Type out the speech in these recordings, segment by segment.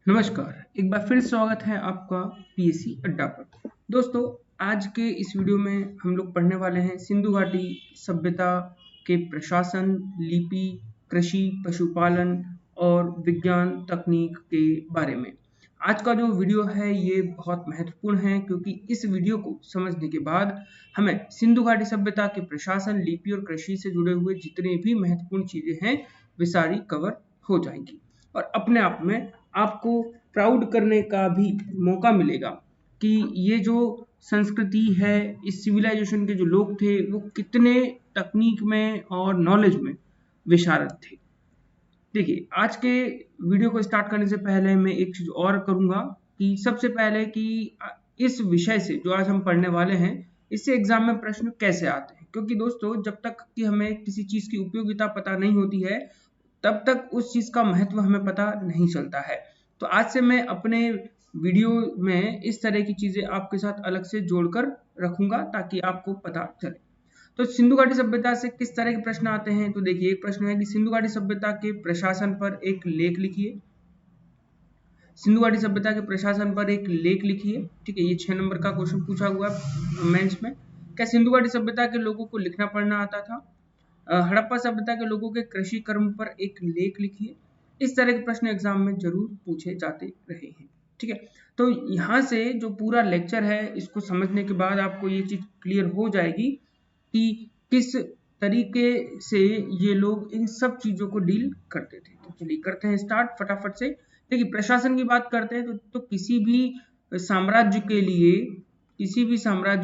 नमस्कार, एक बार फिर स्वागत है आपका पीएससी अड्डा पर। दोस्तों, आज के इस वीडियो में हम लोग पढ़ने वाले हैं सिंधु घाटी सभ्यता के प्रशासन, लिपि, कृषि, पशुपालन और विज्ञान तकनीक के बारे में। आज का जो वीडियो है ये बहुत महत्वपूर्ण है क्योंकि इस वीडियो को समझने के बाद हमें सिंधु घाटी सभ्यता के प्रशासन, लिपि और कृषि से जुड़े हुए जितने भी महत्वपूर्ण चीजें हैं वे सारी कवर हो जाएंगी और अपने आप में आपको प्राउड करने का भी मौका मिलेगा कि ये जो संस्कृति है, इस सिविलाइजेशन के जो लोग थे वो कितने तकनीक में और नॉलेज में विशारद थे। देखिए, आज के वीडियो को स्टार्ट करने से पहले मैं एक चीज और करूंगा कि सबसे पहले कि इस विषय से जो आज हम पढ़ने वाले हैं इससे एग्जाम में प्रश्न कैसे आते हैं, क्योंकि दोस्तों जब तक कि हमें किसी चीज की उपयोगिता पता नहीं होती है तब तक उस चीज का महत्व हमें पता नहीं चलता है। तो आज से मैं अपने वीडियो में इस तरह की चीजें आपके साथ अलग से जोड़कर रखूंगा ताकि आपको पता चले। तो सिंधु घाटी सभ्यता से किस तरह के प्रश्न आते हैं, तो देखिए एक प्रश्न है कि सिंधु घाटी सभ्यता के प्रशासन पर एक लेख लिखिए। सिंधु घाटी सभ्यता के प्रशासन पर एक लेख लिखिए। ठीक है, ये 6 नंबर का क्वेश्चन पूछा हुआ मेंस में। क्या सिंधु घाटी सभ्यता के लोगों को लिखना पढ़ना आता था? हड़प्पा सभ्यता के लोगों के कृषि कर्म पर एक लेख लिखिए। इस तरह के प्रश्न एग्जाम में जरूर पूछे जाते रहे हैं। ठीक है, तो यहाँ से जो पूरा लेक्चर है इसको समझने के बाद आपको ये चीज क्लियर हो जाएगी कि किस तरीके से ये लोग इन सब चीजों को डील करते थे। तो चलिए करते हैं स्टार्ट फटाफट से। देखिए, प्रशासन की बात करते हैं तो किसी भी साम्राज्य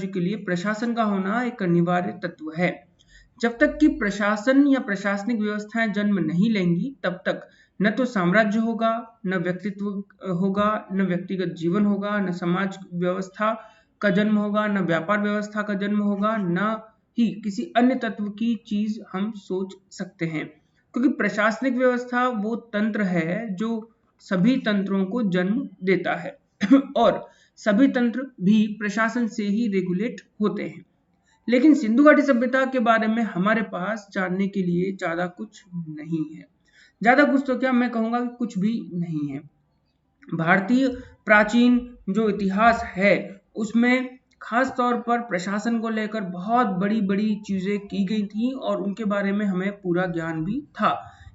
के लिए प्रशासन का होना एक अनिवार्य तत्व है। जब तक कि प्रशासन या प्रशासनिक व्यवस्थाएं जन्म नहीं लेंगी तब तक न तो साम्राज्य होगा, न व्यक्तित्व होगा, न व्यक्तिगत जीवन होगा, न समाज व्यवस्था का जन्म होगा, न व्यापार व्यवस्था का जन्म होगा, न ही किसी अन्य तत्व की चीज हम सोच सकते हैं। क्योंकि प्रशासनिक व्यवस्था वो तंत्र है जो सभी तंत्रों को जन्म देता है और सभी तंत्र भी प्रशासन से ही रेगुलेट होते हैं। लेकिन सिंधु घाटी सभ्यता के बारे में हमारे पास जानने के लिए ज्यादा कुछ नहीं है। ज्यादा कुछ तो क्या, मैं कहूंगा कि कुछ भी नहीं है। भारतीय प्राचीन जो इतिहास है उसमें खास तौर पर प्रशासन को लेकर बहुत बड़ी बड़ी चीजें की गई थी और उनके बारे में हमें पूरा ज्ञान भी था।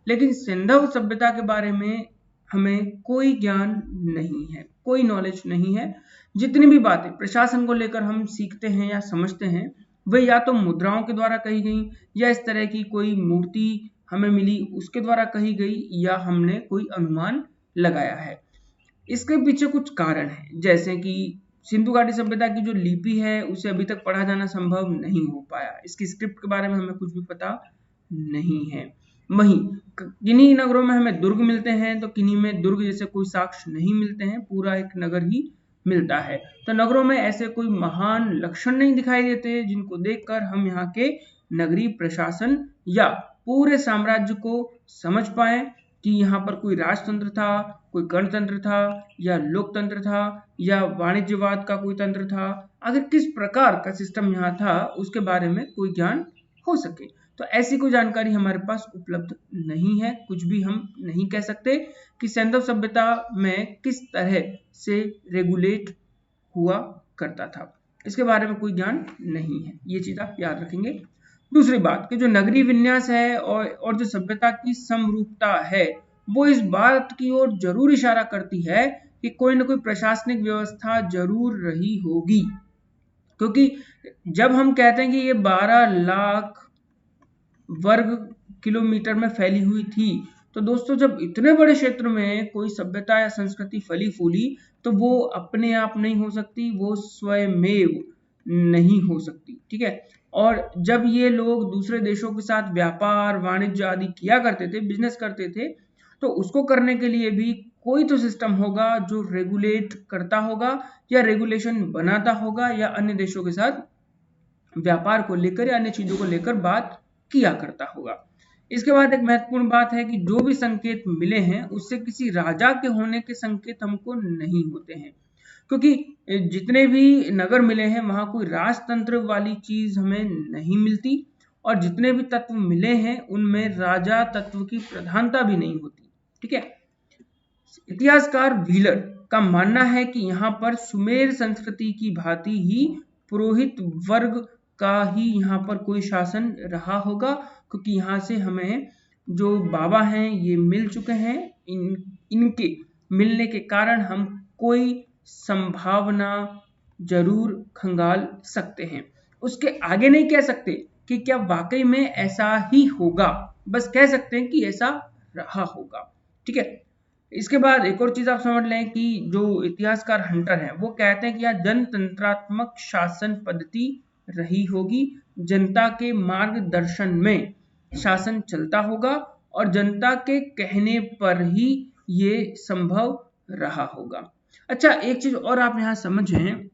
लेकिन सिंधु सभ्यता के बारे में हमें कोई ज्ञान नहीं है, कोई नॉलेज नहीं है। जितनी भी बातें प्रशासन को लेकर हम सीखते हैं या समझते हैं वे या तो मुद्राओं के द्वारा कही गई या इस तरह की कोई मूर्ति हमें मिली उसके द्वारा कही गई या हमने कोई अनुमान लगाया है। इसके पीछे कुछ कारण है, जैसे कि सिंधु घाटी सभ्यता की जो लिपि है उसे अभी तक पढ़ा जाना संभव नहीं हो पाया। इसकी स्क्रिप्ट के बारे में हमें कुछ भी पता नहीं है। वहीं किन्हीं नगरों में हमें दुर्ग मिलते हैं तो किन्हीं में दुर्ग जैसे कोई साक्ष्य नहीं मिलते हैं, पूरा एक नगर ही मिलता है। तो नगरों में ऐसे कोई महान लक्षण नहीं दिखाई देते जिनको देखकर हम यहाँ के नगरीय प्रशासन या पूरे साम्राज्य को समझ पाए कि यहाँ पर कोई राजतंत्र था, कोई गणतंत्र था या लोकतंत्र था या वाणिज्यवाद का कोई तंत्र था। अगर किस प्रकार का सिस्टम यहाँ था उसके बारे में कोई ज्ञान हो सके, तो ऐसी कोई जानकारी हमारे पास उपलब्ध नहीं है। कुछ भी हम नहीं कह सकते कि सिंधु सभ्यता में किस तरह से रेगुलेट हुआ करता था, इसके बारे में कोई ज्ञान नहीं है। ये चीज आप याद रखेंगे। दूसरी बात कि जो नगरीय विन्यास है और जो सभ्यता की समरूपता है वो इस बात की ओर जरूर इशारा करती है कि कोई ना कोई प्रशासनिक व्यवस्था जरूर रही होगी। क्योंकि जब हम कहते हैं कि ये 12 लाख वर्ग किलोमीटर में फैली हुई थी, तो दोस्तों जब इतने बड़े क्षेत्र में कोई सभ्यता या संस्कृति फली फूली तो वो अपने आप नहीं हो सकती, वो स्वयमेव नहीं हो सकती। ठीक है, और जब ये लोग दूसरे देशों के साथ व्यापार वाणिज्य आदि किया करते थे, बिजनेस करते थे, तो उसको करने के लिए भी कोई तो सिस्टम होगा जो रेगुलेट करता होगा या रेगुलेशन बनाता होगा या अन्य देशों के साथ व्यापार को लेकर या अन्य चीजों को लेकर बात किया करता होगा। इसके बाद एक महत्वपूर्ण बात है कि जो भी संकेत मिले हैं उससे किसी राजा के होने के संकेत हमको नहीं होते हैं, क्योंकि जितने भी नगर मिले हैं वहां कोई राजतंत्र वाली चीज हमें नहीं मिलती और जितने भी तत्व मिले हैं उनमें राजा तत्व की प्रधानता भी नहीं होती। ठीक है, इतिहासकार व्हीलर का मानना है कि यहाँ पर सुमेर संस्कृति की भांति ही पुरोहित वर्ग का ही यहाँ पर कोई शासन रहा होगा, क्योंकि यहाँ से हमें जो बाबा हैं ये मिल चुके हैं। इनके मिलने के कारण हम कोई संभावना जरूर खंगाल सकते हैं। उसके आगे नहीं कह सकते कि क्या वाकई में ऐसा ही होगा, बस कह सकते हैं कि ऐसा रहा होगा। ठीक है, इसके बाद एक और चीज आप समझ लें कि जो इतिहासकार हंटर हैं वो कहते हैं कि यह जनतंत्रात्मक शासन पद्धति रही होगी, जनता के मार्गदर्शन में शासन चलता होगा और जनता के कहने पर ही ये संभव रहा होगा। अच्छा, एक चीज और आप यहाँ समझें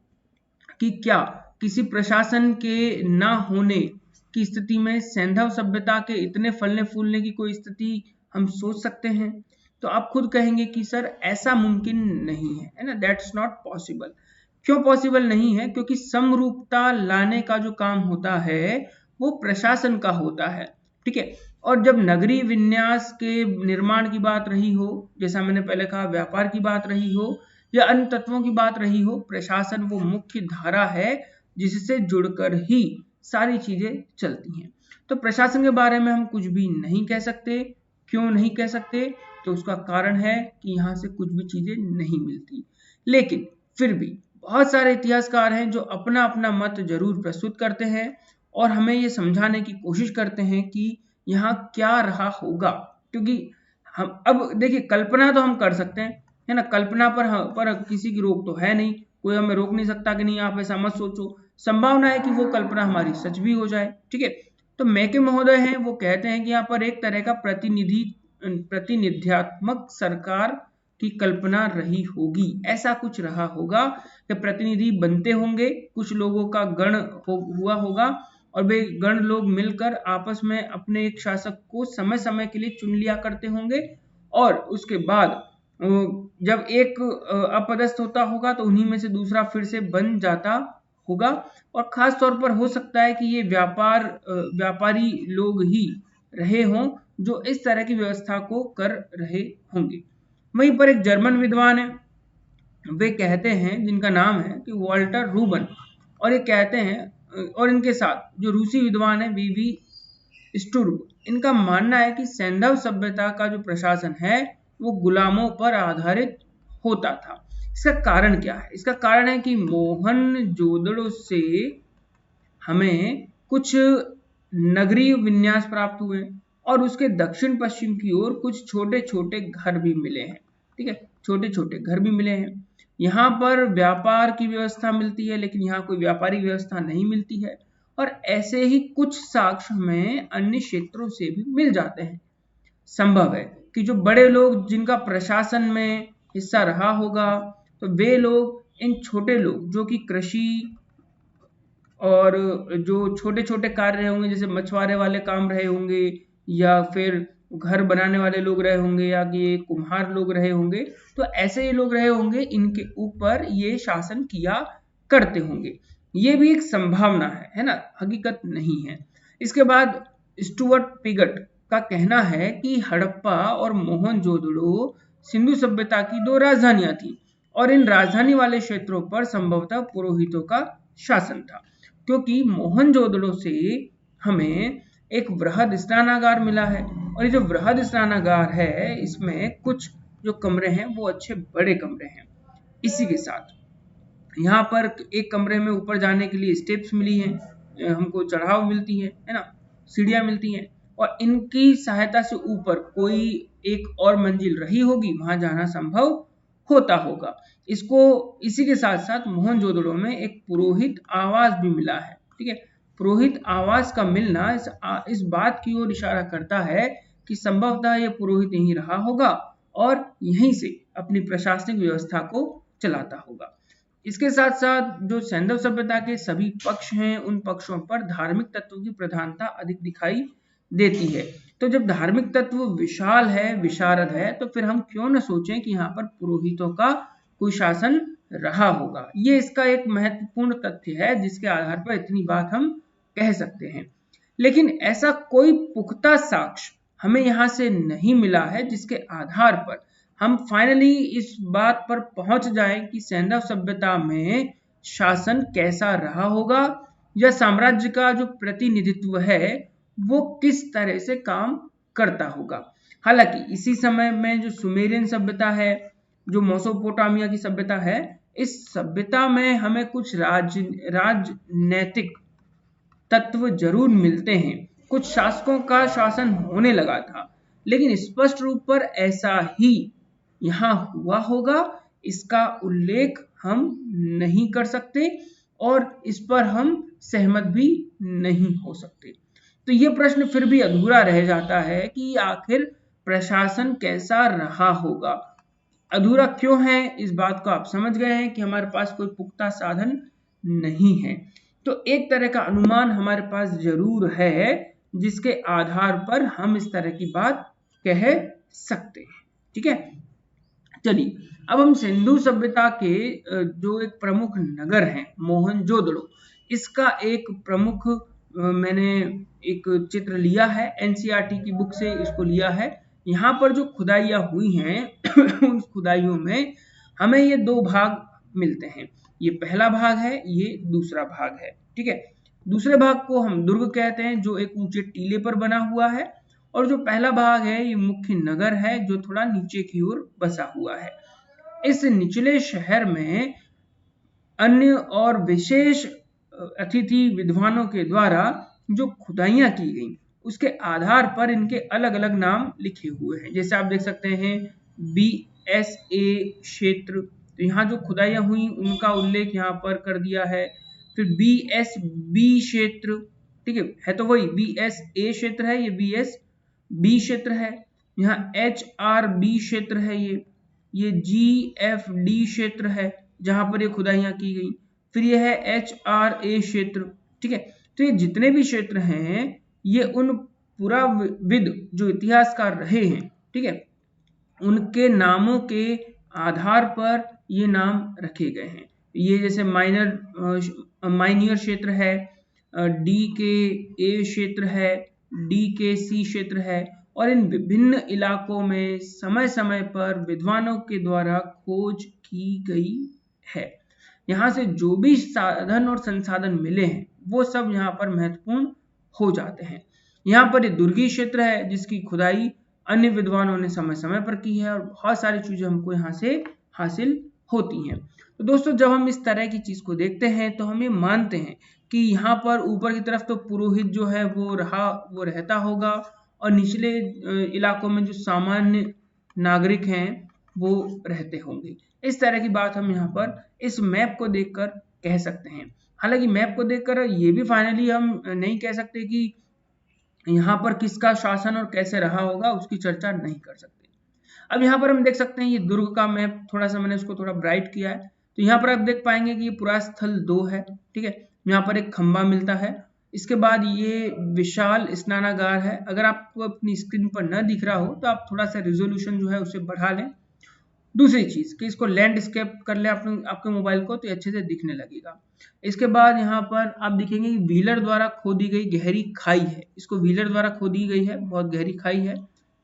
कि क्या किसी प्रशासन के ना होने की स्थिति में सैंधव सभ्यता के इतने फलने फूलने की कोई स्थिति हम सोच सकते हैं? तो आप खुद कहेंगे कि सर ऐसा मुमकिन नहीं है ना, दैट्स नॉट पॉसिबल। क्यों पॉसिबल नहीं है? क्योंकि समरूपता लाने का जो काम होता है वो प्रशासन का होता है। ठीक है, और जब नगरीय विन्यास के निर्माण की बात रही हो, जैसा मैंने पहले कहा व्यापार की बात रही हो या अन्य तत्वों की बात रही हो, प्रशासन वो मुख्य धारा है जिससे जुड़कर ही सारी चीजें चलती हैं। तो प्रशासन के बारे में हम कुछ भी नहीं कह सकते। क्यों नहीं कह सकते? तो उसका कारण है कि यहाँ से कुछ भी चीजें नहीं मिलती। लेकिन फिर भी बहुत सारे इतिहासकार हैं जो अपना अपना मत जरूर प्रस्तुत करते हैं और हमें ये समझाने की कोशिश करते हैं कि यहाँ क्या रहा होगा। क्योंकि हम अब देखिए, कल्पना तो हम कर सकते हैं, है ना, कल्पना पर किसी की रोक तो है नहीं, कोई हमें रोक नहीं सकता कि नहीं आप ऐसा मत सोचो। संभावना है कि वो कल्पना हमारी सच भी हो जाए। ठीक है, तो मैके महोदय हैं वो कहते हैं कि यहाँ पर एक तरह का प्रतिनिध्यात्मक सरकार की कल्पना रही होगी। ऐसा कुछ रहा होगा कि प्रतिनिधि बनते होंगे, कुछ लोगों का गण हुआ होगा और वे गण लोग मिलकर आपस में अपने एक शासक को समय समय के लिए चुन लिया करते होंगे और उसके बाद जब एक अपदस्थ होता होगा तो उन्हीं में से दूसरा फिर से बन जाता होगा। और खास तौर पर हो सकता है कि ये व्यापारी लोग ही रहे हों जो इस तरह की व्यवस्था को कर रहे होंगे। वहीं पर एक जर्मन विद्वान है, वे कहते हैं, जिनका नाम है कि वॉल्टर रूबन, और ये कहते हैं और इनके साथ जो रूसी विद्वान है वीवी स्टुर्ब, इनका मानना है कि सैंधव सभ्यता का जो प्रशासन है वो गुलामों पर आधारित होता था। इसका कारण क्या है? इसका कारण है कि मोहनजोदड़ो से हमें कुछ नगरीय विन्यास प्राप्त हुए और उसके दक्षिण पश्चिम की ओर कुछ छोटे छोटे घर भी मिले हैं। ठीक है, छोटे छोटे घर भी मिले हैं। यहाँ पर व्यापार की व्यवस्था मिलती है, लेकिन यहाँ कोई व्यापारिक व्यवस्था नहीं मिलती है। और ऐसे ही कुछ साक्ष्य हमें अन्य क्षेत्रों से भी मिल जाते हैं। संभव है कि जो बड़े लोग जिनका प्रशासन में हिस्सा रहा होगा, तो वे लोग इन छोटे लोग जो कि कृषि और जो छोटे छोटे कार्य रहे होंगे, जैसे मछुआरे वाले काम रहे होंगे या फिर घर बनाने वाले लोग रहे होंगे या कि कुम्हार लोग रहे होंगे, तो ऐसे ये लोग रहे होंगे, इनके ऊपर ये शासन किया करते होंगे। ये भी एक संभावना है ना, हकीकत नहीं है। इसके बाद स्टुअर्ट पिगट का कहना है कि हड़प्पा और मोहनजोदड़ो सिंधु सभ्यता की दो राजधानियां थी और इन राजधानी वाले क्षेत्रों पर संभवतः पुरोहितों का शासन था, क्योंकि मोहनजोदड़ो से हमें एक वृहद स्नानागार मिला है और ये जो वृहद स्नानागार है इसमें कुछ जो कमरे हैं वो अच्छे बड़े कमरे हैं। इसी के साथ यहाँ पर एक कमरे में ऊपर जाने के लिए स्टेप्स मिली हैं, हमको चढ़ाव मिलती है ना, सीढ़ियाँ मिलती हैं और इनकी सहायता से ऊपर कोई एक और मंजिल रही होगी, वहां जाना संभव होता होगा। इसको इसी के साथ साथ मोहनजोदड़ो में एक पुरोहित आवास भी मिला है। ठीक है, पुरोहित आवास का मिलना इस बात की ओर इशारा करता है कि संभवतः यह पुरोहित यहीं रहा होगा और यहीं से अपनी प्रशासनिक व्यवस्था को चलाता होगा। इसके साथ साथ जो सैंधव सभ्यता के सभी पक्ष हैं उन पक्षों पर धार्मिक तत्व की प्रधानता अधिक दिखाई देती है। तो जब धार्मिक तत्व विशाल है, विशारद है, तो फिर हम क्यों न सोचें कि यहाँ पर पुरोहितों का कोई शासन रहा होगा। ये इसका एक महत्वपूर्ण तथ्य है जिसके आधार पर इतनी बात हम कह सकते हैं। लेकिन ऐसा कोई पुख्ता साक्ष्य हमें यहाँ से नहीं मिला है जिसके आधार पर हम फाइनली इस बात पर पहुंच जाए कि सैंधव सभ्यता में शासन कैसा रहा होगा या साम्राज्य का जो प्रतिनिधित्व है वो किस तरह से काम करता होगा। हालांकि इसी समय में जो सुमेरियन सभ्यता है, जो मेसोपोटामिया की सभ्यता है, इस सभ्यता में हमें कुछ राजनैतिक तत्व जरूर मिलते हैं। कुछ शासकों का शासन होने लगा था, लेकिन स्पष्ट रूप पर ऐसा ही यहाँ हुआ होगा इसका उल्लेख हम नहीं कर सकते और इस पर हम सहमत भी नहीं हो सकते। तो ये प्रश्न फिर भी अधूरा रह जाता है कि आखिर प्रशासन कैसा रहा होगा। अधूरा क्यों है, इस बात को आप समझ गए हैं कि हमारे पास कोई पुख्ता साधन नहीं है। तो एक तरह का अनुमान हमारे पास जरूर है जिसके आधार पर हम इस तरह की बात कह सकते हैं। ठीक है, चलिए अब हम सिंधु सभ्यता के जो एक प्रमुख नगर है मोहनजोदड़ो, इसका एक प्रमुख मैंने एक चित्र लिया है, एनसीईआरटी की बुक से इसको लिया है। यहाँ पर जो खुदाइयाँ हुई हैं उन खुदाइयों में हमें ये दो भाग मिलते हैं, ये पहला भाग है, ये दूसरा भाग है। ठीक है, दूसरे भाग को हम दुर्ग कहते हैं जो एक ऊंचे टीले पर बना हुआ है, और जो पहला भाग है ये मुख्य नगर है जो थोड़ा नीचे की ओर बसा हुआ है। इस निचले शहर में अन्य और विशेष अतिथि विद्वानों के द्वारा जो खुदाइयाँ की गई उसके आधार पर इनके अलग अलग नाम लिखे हुए हैं। जैसे आप देख सकते हैं BSA क्षेत्र, तो यहाँ जो खुदाइयाँ हुई उनका उल्लेख यहाँ पर कर दिया है। फिर BSB क्षेत्र, ठीक है तो वही BSA क्षेत्र है, ये BSB क्षेत्र है। यहाँ HRB क्षेत्र है, ये GFD क्षेत्र है जहां पर ये खुदाइयाँ की गई। फिर ये है HRA क्षेत्र। ठीक है, तो ये जितने भी क्षेत्र हैं ये उन पुराविद जो इतिहासकार रहे हैं, ठीक है, उनके नामों के आधार पर ये नाम रखे गए हैं। ये जैसे माइनियर क्षेत्र है, DKA क्षेत्र है, DKC क्षेत्र है, और इन विभिन्न इलाकों में समय समय पर विद्वानों के द्वारा खोज की गई है। यहाँ से जो भी साधन और संसाधन मिले हैं वो सब यहाँ पर महत्वपूर्ण हो जाते हैं। यहाँ पर ये दुर्गी क्षेत्र है जिसकी खुदाई अन्य विद्वानों ने समय समय पर की है और बहुत सारी चीजें हमको यहाँ से हासिल होती हैं। तो दोस्तों जब हम इस तरह की चीज को देखते हैं तो हम ये मानते हैं कि यहाँ पर ऊपर की तरफ तो पुरोहित जो है वो रहता होगा और निचले इलाकों में जो सामान्य नागरिक हैं वो रहते होंगे। इस तरह की बात हम यहाँ पर इस मैप को देखकर कह सकते हैं। हालांकि मैप को देखकर ये भी फाइनली हम नहीं कह सकते कि यहाँ पर किसका शासन और कैसे रहा होगा, उसकी चर्चा नहीं कर सकते। अब यहाँ पर हम देख सकते हैं ये दुर्ग का मैप, थोड़ा सा मैंने इसको थोड़ा ब्राइट किया है, तो यहाँ पर आप देख पाएंगे कि ये पुरास्थल 2 है। ठीक है, यहाँ पर एक खंबा मिलता है, इसके बाद ये विशाल स्नानागार है। अगर आपको अपनी स्क्रीन पर न दिख रहा हो तो आप थोड़ा सा रिजोल्यूशन जो है उसे बढ़ा लें। दूसरी चीज कि इसको लैंडस्केप कर ले आपके मोबाइल को तो अच्छे से दिखने लगेगा। इसके बाद यहाँ पर आप देखेंगे कि व्हीलर द्वारा खोदी गई गहरी खाई है, इसको व्हीलर द्वारा खोदी गई है, बहुत गहरी खाई है।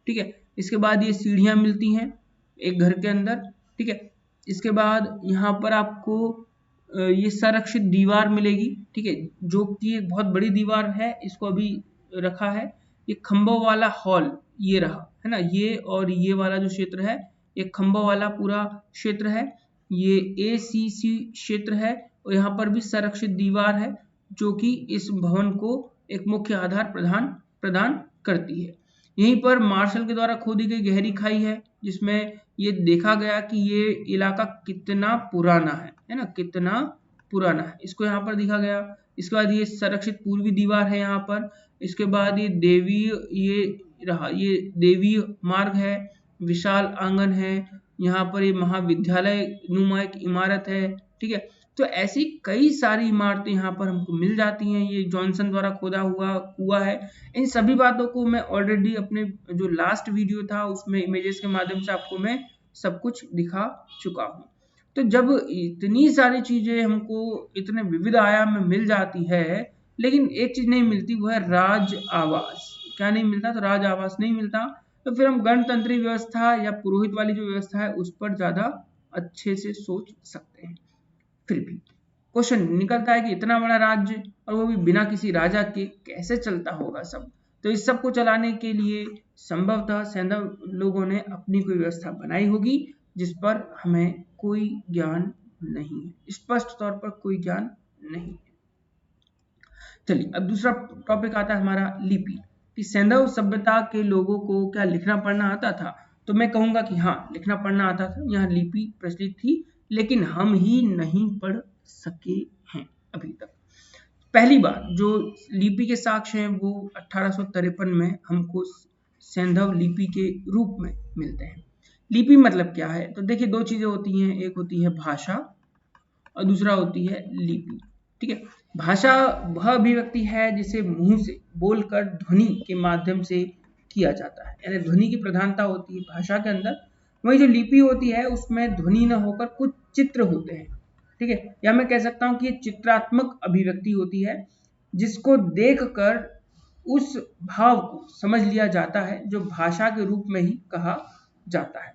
ठीक है, इसके बाद ये सीढ़ियां मिलती हैं एक घर के अंदर। ठीक है, इसके बाद यहाँ पर आपको ये संरक्षित दीवार मिलेगी। ठीक है, जो कि एक बहुत बड़ी दीवार है, इसको अभी रखा है। ये खंभों वाला हॉल ये रहा है ना, ये और ये वाला जो क्षेत्र है ये खंभों वाला पूरा क्षेत्र है, ये ACC क्षेत्र है, और यहाँ पर भी संरक्षित दीवार है जो कि इस भवन को एक मुख्य आधार प्रदान करती है। यहीं पर मार्शल के द्वारा खोदी गई गहरी खाई है जिसमें ये देखा गया कि ये इलाका कितना पुराना है ना, कितना पुराना है, इसको यहाँ पर दिखा गया। इसके बाद ये संरक्षित पूर्वी दीवार है यहाँ पर। इसके बाद ये देवी मार्ग है, विशाल आंगन है, यहाँ पर ये महाविद्यालय नुमा एक इमारत है। ठीक है, तो ऐसी कई सारी इमारतें यहाँ पर हमको मिल जाती हैं। ये जॉनसन द्वारा खोदा हुआ कुआं है। इन सभी बातों को मैं ऑलरेडी अपने जो लास्ट वीडियो था उसमें इमेजेस के माध्यम से आपको मैं सब कुछ दिखा चुका हूँ। तो जब इतनी सारी चीजें हमको इतने विविध आयाम में मिल जाती है, लेकिन एक चीज नहीं मिलती, वो है राज आवास। क्या नहीं मिलता? तो राज आवास नहीं मिलता। तो फिर हम गणतंत्री व्यवस्था या पुरोहित वाली जो व्यवस्था है उस पर ज्यादा अच्छे से सोच सकते हैं। फिर भी क्वेश्चन निकलता है कि इतना बड़ा राज्य और वो भी बिना किसी राजा के कैसे चलता होगा सब। तो इस सब को चलाने के लिए संभवतः सैंधव लोगों ने अपनी कोई व्यवस्था बनाई होगी जिस पर हमें कोई ज्ञान नहीं है, स्पष्ट तौर पर कोई ज्ञान नहीं है। चलिए अब दूसरा टॉपिक आता है हमारा लिपि, कि सैंधव सभ्यता के लोगों को क्या लिखना पढ़ना आता था। तो मैं कहूंगा कि हाँ, लिखना पढ़ना आता था, यहाँ लिपि प्रचलित थी, लेकिन हम ही नहीं पढ़ सके हैं अभी तक। पहली बार जो लिपि के साक्ष्य हैं वो 1853 में हमको सैंधव लिपि के रूप में मिलते हैं। लिपि मतलब क्या है, तो देखिए दो चीजें होती हैं, एक होती है भाषा और दूसरा होती है लिपि। ठीक है, भाषा वह अभिव्यक्ति है जिसे मुंह से बोलकर ध्वनि के माध्यम से किया जाता है, यानी ध्वनि की प्रधानता होती है भाषा के अंदर। वही जो लिपि होती है उसमें ध्वनि न होकर कुछ चित्र होते हैं। ठीक है, या मैं कह सकता हूं कि ये चित्रात्मक अभिव्यक्ति होती है जिसको देखकर उस भाव को समझ लिया जाता है जो भाषा के रूप में ही कहा जाता है।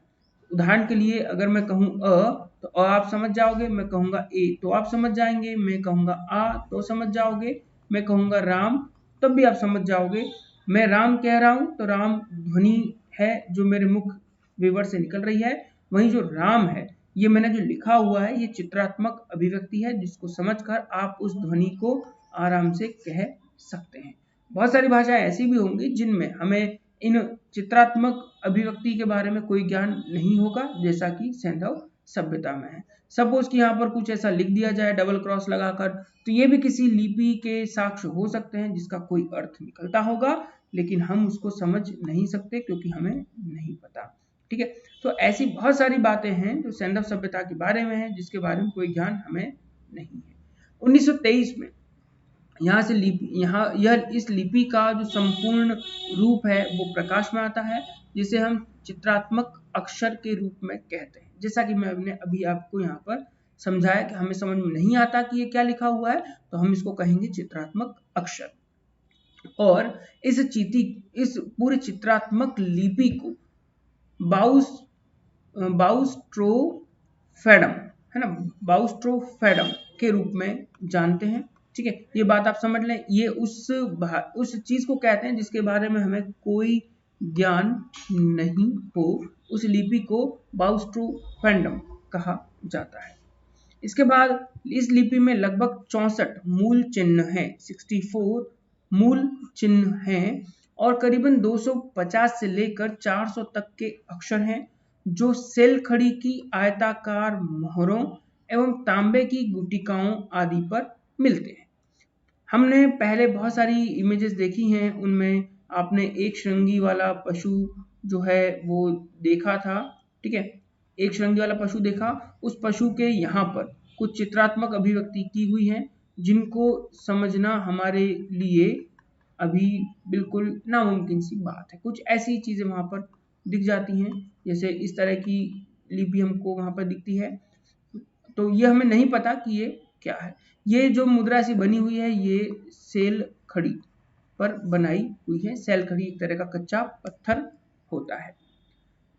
उदाहरण के लिए अगर मैं कहूँ अ तो अ आप समझ जाओगे, मैं कहूंगा ए तो आप समझ जाएंगे, मैं कहूंगा आ तो समझ जाओगे, मैं कहूंगा राम तब भी आप समझ जाओगे। मैं राम कह रहा हूं तो राम ध्वनि है जो मेरे मुख विवर से निकल रही है। वहीं जो राम है ये मैंने जो लिखा हुआ है ये चित्रात्मक अभिव्यक्ति है जिसको समझकर आप उस ध्वनि को आराम से कह सकते हैं। बहुत सारी भाषाएं ऐसी भी होंगी जिनमें हमें इन चित्रात्मक अभिव्यक्ति के बारे में कोई ज्ञान नहीं होगा, जैसा कि सैंधव सभ्यता में है। सपोज कि यहाँ पर कुछ ऐसा लिख दिया जाए डबल क्रॉस लगाकर, तो ये भी किसी लिपि के साक्ष्य हो सकते हैं जिसका कोई अर्थ निकलता होगा, लेकिन हम उसको समझ नहीं सकते क्योंकि हमें नहीं पता। ठीक है, तो ऐसी बहुत सारी बातें हैं जो सैंधव सभ्यता के बारे में है जिसके बारे में कोई ज्ञान हमें नहीं है। 1923 में यहाँ से लिपि यहाँ यह इस लिपि का जो संपूर्ण रूप है वो प्रकाश में आता है, जिसे हम चित्रात्मक अक्षर के रूप में कहते हैं। जैसा कि मैंने अभी आपको यहाँ पर समझाया कि हमें समझ में नहीं आता कि ये क्या लिखा हुआ है तो हम इसको कहेंगे चित्रात्मक अक्षर। और इस पूरे चित्रात्मक लिपि को बाउस्ट्रोफेडम है ना, बाउस्ट्रोफेडम के रूप में जानते हैं। ठीक है, ये बात आप समझ लें, ये उस चीज को कहते हैं जिसके बारे में हमें कोई ज्ञान नहीं हो, उस लिपि को बाउस्ट्रोफेडम कहा जाता है। इसके बाद इस लिपि में लगभग 64 मूल चिन्ह हैं, 64 मूल चिन्ह हैं और करीबन 250 से लेकर 400 तक के अक्षर हैं जो सेल खड़ी की आयताकार मोहरों एवं तांबे की गुटिकाओं आदि पर मिलते हैं। हमने पहले बहुत सारी इमेजेस देखी हैं, उनमें आपने एक श्रृंगी वाला पशु जो है वो देखा था। ठीक है, एक श्रृंगी वाला पशु देखा, उस पशु के यहाँ पर कुछ चित्रात्मक अभिव्यक्ति की हुई है जिनको समझना हमारे लिए अभी बिल्कुल नामुमकिन सी बात है। कुछ ऐसी चीजें वहां पर दिख जाती हैं, जैसे इस तरह की लिपि हमको वहां पर दिखती है, तो ये हमें नहीं पता कि ये क्या है। ये जो मुद्रा सी बनी हुई है ये सेल खड़ी पर बनाई हुई है। सेल खड़ी एक तरह का कच्चा पत्थर होता है।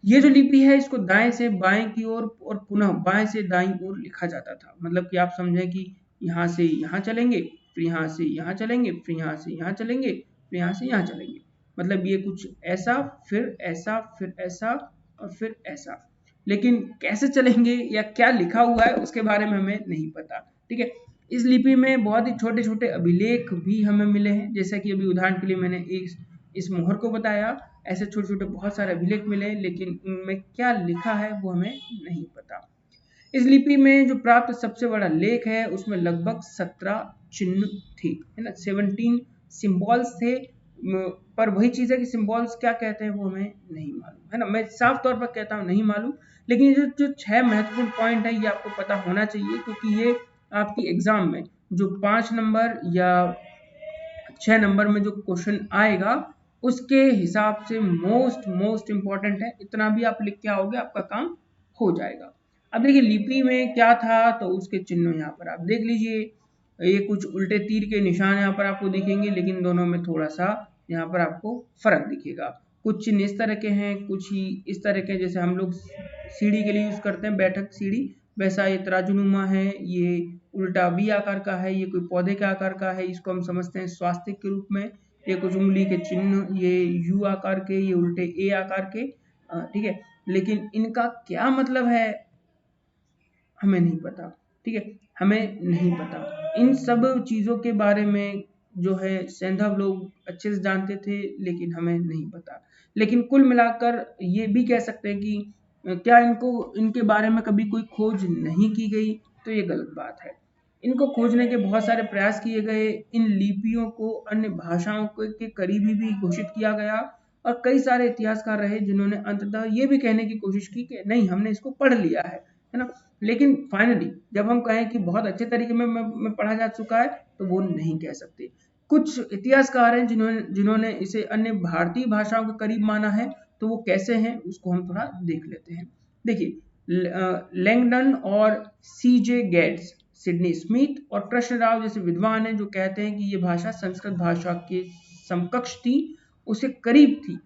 ये जो लिपि है इसको दाएं से बाएं की ओर और पुनः बाएं से दाईं ओर लिखा जाता था। मतलब कि आप समझें कि यहाँ से यहाँ चलेंगे, फिर यहाँ से यहाँ चलेंगे, फिर यहाँ से यहाँ चलेंगे, फिर यहाँ से यहाँ चलेंगे। मतलब ये कुछ ऐसा फिर ऐसा फिर ऐसा और फिर ऐसा, लेकिन कैसे चलेंगे या क्या लिखा हुआ है उसके बारे में हमें नहीं पता। ठीक है, इस लिपि में बहुत ही छोटे छोटे अभिलेख भी हमें मिले हैं, जैसा कि अभी उदाहरण के लिए मैंने इस मोहर को बताया, ऐसे छोटे छोटे बहुत सारे अभिलेख मिले, लेकिन उनमें क्या लिखा है वो हमें नहीं पता। इस लिपि में जो प्राप्त सबसे बड़ा लेख है उसमें लगभग 17 चिन्ह थे, है ना, 17 सिंबल्स थे। पर वही चीज है कि सिंबल्स क्या कहते हैं वो हमें नहीं मालूम, है ना। मैं साफ तौर पर कहता हूँ नहीं मालूम, लेकिन ये जो 6 महत्वपूर्ण पॉइंट है ये आपको पता होना चाहिए, क्योंकि ये आपकी एग्जाम में जो 5 नंबर या 6 नंबर में जो क्वेश्चन आएगा उसके हिसाब से मोस्ट इंपॉर्टेंट है। इतना भी आप लिख के आओगे आपका काम हो जाएगा। अब देखिए लिपि में क्या था, तो उसके चिन्ह यहाँ पर आप देख लीजिए। ये कुछ उल्टे तीर के निशान यहाँ पर आपको दिखेंगे, लेकिन दोनों में थोड़ा सा यहाँ पर आपको फर्क दिखेगा। कुछ चिन्ह इस तरह के हैं, कुछ ही इस तरह के, जैसे हम लोग सीढ़ी के लिए यूज करते हैं बैठक सीढ़ी, वैसा ये तराजूनुमा है, ये उल्टा वी आकार का है, ये कोई पौधे के आकार का है, इसको हम समझते हैं स्वास्तिक के रूप में। ये कुछ उंगली के चिन्ह, ये यू आकार के, ये उल्टे ए आकार के, ठीक है। लेकिन इनका क्या मतलब है हमें नहीं पता, ठीक है, हमें नहीं पता। इन सब चीजों के बारे में जो है सैंधव लोग अच्छे से जानते थे, लेकिन हमें नहीं पता। लेकिन कुल मिलाकर ये भी कह सकते हैं कि क्या इनके बारे में कभी कोई खोज नहीं की गई, तो ये गलत बात है। इनको खोजने के बहुत सारे प्रयास किए गए। इन लिपियों को अन्य भाषाओं के करीबी भी घोषित किया गया, और कई सारे इतिहासकार रहे जिन्होंने अंततः ये भी कहने की कोशिश की कि नहीं, हमने इसको पढ़ लिया है ना। लेकिन फाइनली जब हम कहें कि बहुत अच्छे तरीके में पढ़ा जा चुका है, तो वो नहीं कह सकते। कुछ इतिहासकार हैं जिन्होंने इसे अन्य भारतीय भाषाओं के करीब माना है, तो वो कैसे हैं उसको हम थोड़ा देख लेते हैं। देखिए, लैंगडन और सीजे गेट्स, सिडनी स्मिथ और कृष्ण राव जैसे विद्वान हैं जो कहते हैं कि ये भाषा संस्कृत भाषा के समकक्ष थी, उसे करीब थी।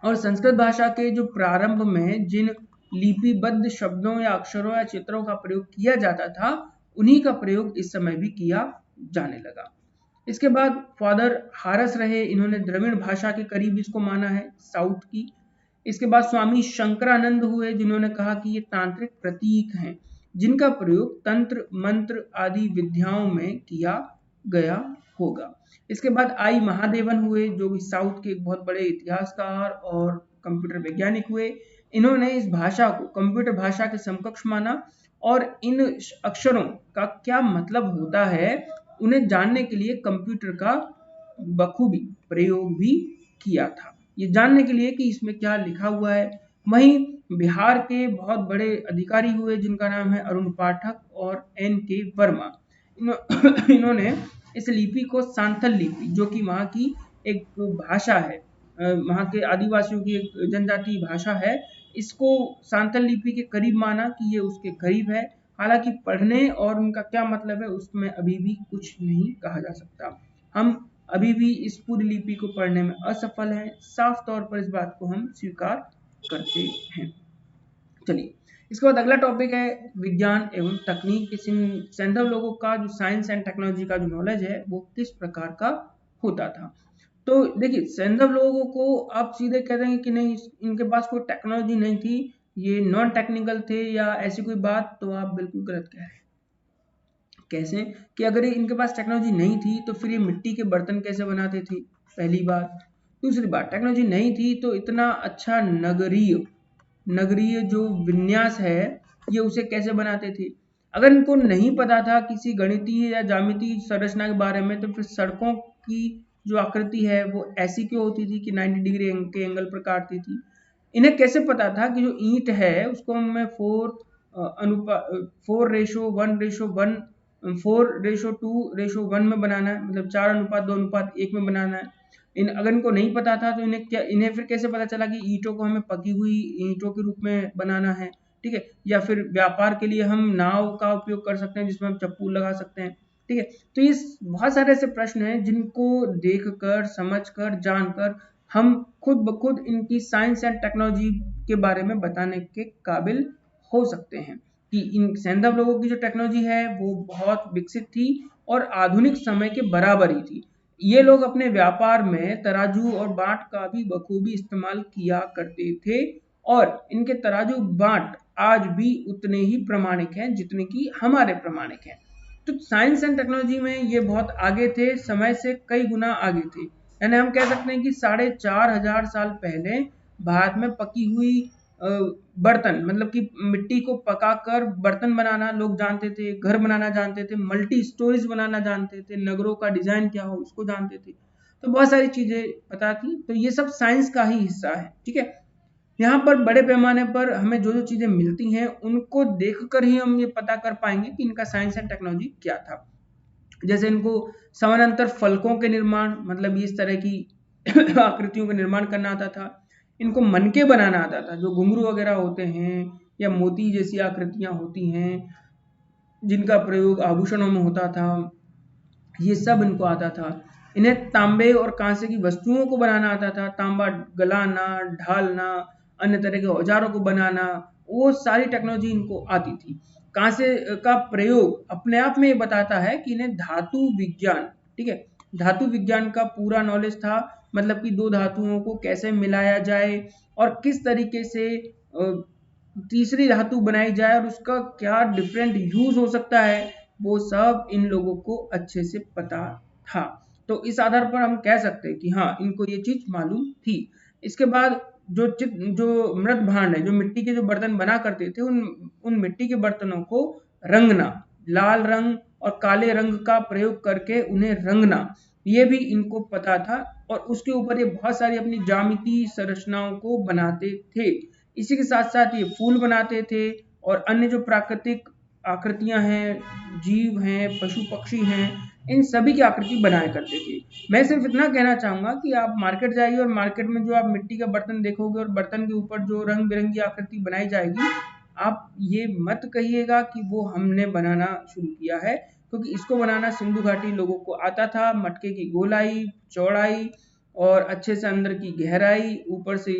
और संस्कृत भाषा के जो प्रारंभ में जिन लिपिबद्ध शब्दों या अक्षरों या चित्रों का प्रयोग किया जाता था, उन्हीं का प्रयोग इस समय भी किया जाने लगा। इसके बाद फादर हारस रहे, इन्होंने द्रविड़ भाषा के करीब इसको माना है, साउथ की। इसके बाद स्वामी शंकरानंद हुए, जिन्होंने कहा कि ये तांत्रिक प्रतीक हैं जिनका प्रयोग तंत्र मंत्र आदि विद्याओं में किया गया होगा। इसके बाद आई महादेवन हुए, जो भी साउथ के एक बहुत बड़े इतिहासकार और कंप्यूटर वैज्ञानिक हुए। इन्होंने इस भाषा को कंप्यूटर भाषा के समकक्ष माना, और इन अक्षरों का क्या मतलब होता है उन्हें जानने के लिए कंप्यूटर का बखूबी प्रयोग भी किया था, ये जानने के लिए कि इसमें क्या लिखा हुआ है। वहीं बिहार के बहुत बड़े अधिकारी हुए जिनका नाम है अरुण पाठक और एन के वर्मा। इन्होंने इस लिपि को सांथल लिपि, जो कि वहाँ की एक भाषा है, वहाँ के आदिवासियों की एक जनजातीय भाषा है, इसको सांथल लिपि के करीब माना कि ये उसके करीब है। हालांकि पढ़ने और उनका क्या मतलब है उसमें अभी भी कुछ नहीं कहा जा सकता। हम अभी भी इस पूरी लिपि को पढ़ने में असफल हैं, साफ तौर पर इस बात को हम स्वीकार करते हैं। चलिए, इसके बाद अगला टॉपिक है विज्ञान एवं तकनीक। सैंधव लोगों का जो साइंस एंड टेक्नोलॉजी का जो नॉलेज है वो किस प्रकार का होता था। तो देखिए, सैंधव लोगों को आप सीधे कह देंगे कि नहीं, इनके पास कोई टेक्नोलॉजी नहीं थी, ये नॉन टेक्निकल थे या ऐसी कोई बात, तो आप बिल्कुल गलत कह रहे हैं। कैसे कि अगर इनके पास टेक्नोलॉजी नहीं थी तो फिर ये मिट्टी के बर्तन कैसे बनाते थे, पहली बात। दूसरी बात, टेक्नोलॉजी नहीं थी तो इतना अच्छा नगरीय जो विन्यास है ये उसे कैसे बनाते थे। अगर इनको नहीं पता था किसी गणितीय या ज्यामितीय संरचना के बारे में, तो फिर सड़कों की जो आकृति है वो ऐसी क्यों होती थी कि 90 डिग्री के एंगल पर काटती थी। इन्हें कैसे पता था कि जो ईंट है उसको हमें 4:1:1 4:2:1 में बनाना है, मतलब 4:2:1 में बनाना है। अगर इनको नहीं पता था तो इन्हें फिर कैसे पता चला कि ईंटों को हमें पकी हुई ईंटों के रूप में बनाना है, ठीक है। या फिर व्यापार के लिए हम नाव का उपयोग कर सकते हैं जिसमें हम चप्पू लगा सकते हैं, ठीक है। तो ये बहुत सारे ऐसे प्रश्न हैं जिनको देखकर, समझकर, जानकर हम खुद ब खुद इनकी साइंस एंड टेक्नोलॉजी के बारे में बताने के काबिल हो सकते हैं कि इन सैंधव लोगों की जो टेक्नोलॉजी है वो बहुत विकसित थी और आधुनिक समय के बराबर ही थी। ये लोग अपने व्यापार में तराजू और बाट का भी बखूबी इस्तेमाल किया करते थे, और इनके तराजू बाट आज भी उतने ही प्रामाणिक हैं जितने कि हमारे प्रामाणिक हैं। तो साइंस एंड टेक्नोलॉजी में ये बहुत आगे थे, समय से कई गुना आगे थे। यानी हम कह सकते हैं कि 4,500 साल पहले भारत में पकी हुई बर्तन, मतलब कि मिट्टी को पकाकर बर्तन बनाना लोग जानते थे, घर बनाना जानते थे, मल्टी स्टोरेज बनाना जानते थे, नगरों का डिजाइन क्या हो उसको जानते थे। तो बहुत सारी चीजें पता थी, तो ये सब साइंस का ही हिस्सा है, ठीक है। यहाँ पर बड़े पैमाने पर हमें जो जो चीजें मिलती हैं उनको देखकर ही हम ये पता कर पाएंगे कि इनका साइंस एंड टेक्नोलॉजी क्या था। जैसे इनको समानांतर फलकों के निर्माण, मतलब इस तरह की आकृतियों का निर्माण करना आता था। इनको मनके बनाना आता था, जो घुंघरू वगैरह होते हैं या मोती जैसी आकृतियां होती हैं जिनका प्रयोग आभूषणों में होता था, ये सब इनको आता था। इन्हें तांबे और कांसे की वस्तुओं को बनाना आता था, तांबा गलाना, ढालना, अन्य तरह के औजारों को बनाना, वो सारी टेक्नोलॉजी इनको आती थी। कांसे का प्रयोग अपने आप में ये बताता है कि इन्हें धातु विज्ञान, ठीक है, धातु विज्ञान का पूरा नॉलेज था, मतलब कि दो धातुओं को कैसे मिलाया जाए और किस तरीके से तीसरी धातु बनाई जाए और उसका क्या डिफरेंट यूज हो सकता है, वो सब इन लोगों को अच्छे से पता था। तो इस आधार पर हम कह सकते हैं कि हाँ, इनको ये चीज मालूम थी। इसके बाद जो मृत भांड है, जो मिट्टी के जो बर्तन बना करते थे, उन मिट्टी के बर्तनों को रंगना, लाल रंग और काले रंग का प्रयोग करके उन्हें रंगना, ये भी इनको पता था और उसके ऊपर ये बहुत सारी अपनी ज्यामितीय संरचनाओं को बनाते थे। इसी के साथ साथ ये फूल बनाते थे और अन्य जो प्राकृतिक आकृतियां हैं, जीव हैं, पशु पक्षी हैं, इन सभी की आकृति बनाया करते थे। मैं सिर्फ इतना कहना चाहूंगा कि आप मार्केट जाइए और मार्केट में जो आप मिट्टी का बर्तन देखोगे और बर्तन के ऊपर जो रंग बिरंगी आकृति बनाई जाएगी, आप ये मत कहिएगा कि वो हमने बनाना शुरू किया है, क्योंकि इसको बनाना सिंधु घाटी लोगों को आता था। मटके की गोलाई, चौड़ाई और अच्छे से अंदर की गहराई, ऊपर से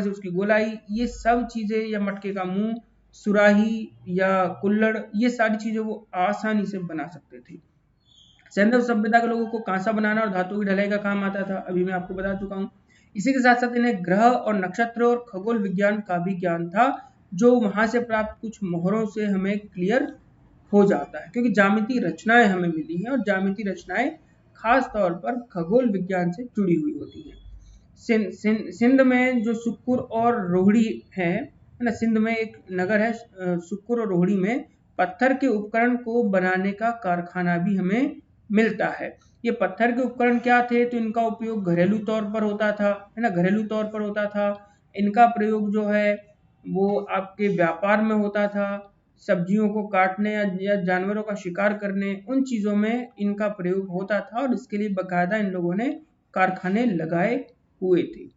उसकी गोलाई, ये सब चीजें, या मटके का मुंह, सुराही या कुल्हड़, ये सारी चीजें वो आसानी से बना सकते थे। सैंधव सभ्यता के लोगों को कांसा बनाना और धातु की ढलाई का काम आता था, अभी मैं आपको बता चुका हूँ। इसी के साथ साथ इन्हें ग्रह और नक्षत्र और खगोल विज्ञान का भी ज्ञान था, जो वहां से प्राप्त कुछ मोहरों से हमें क्लियर हो जाता है, क्योंकि ज्यामितीय रचनाएं हमें मिली हैं और ज्यामितीय रचनाएं खास तौर पर खगोल विज्ञान से जुड़ी हुई होती हैं। सिंध में जो सुक्कुर और रोहड़ी है ना, सिंध में एक नगर है सुक्कुर और रोहड़ी में पत्थर के उपकरण को बनाने का कारखाना भी हमें मिलता है। ये पत्थर के उपकरण क्या थे, तो इनका उपयोग घरेलू तौर पर होता था, है ना, घरेलू तौर पर होता था। इनका प्रयोग जो है वो आपके व्यापार में होता था, सब्जियों को काटने या जानवरों का शिकार करने, उन चीजों में इनका प्रयोग होता था और इसके लिए बकायदा इन लोगों ने कारखाने लगाए हुए थे।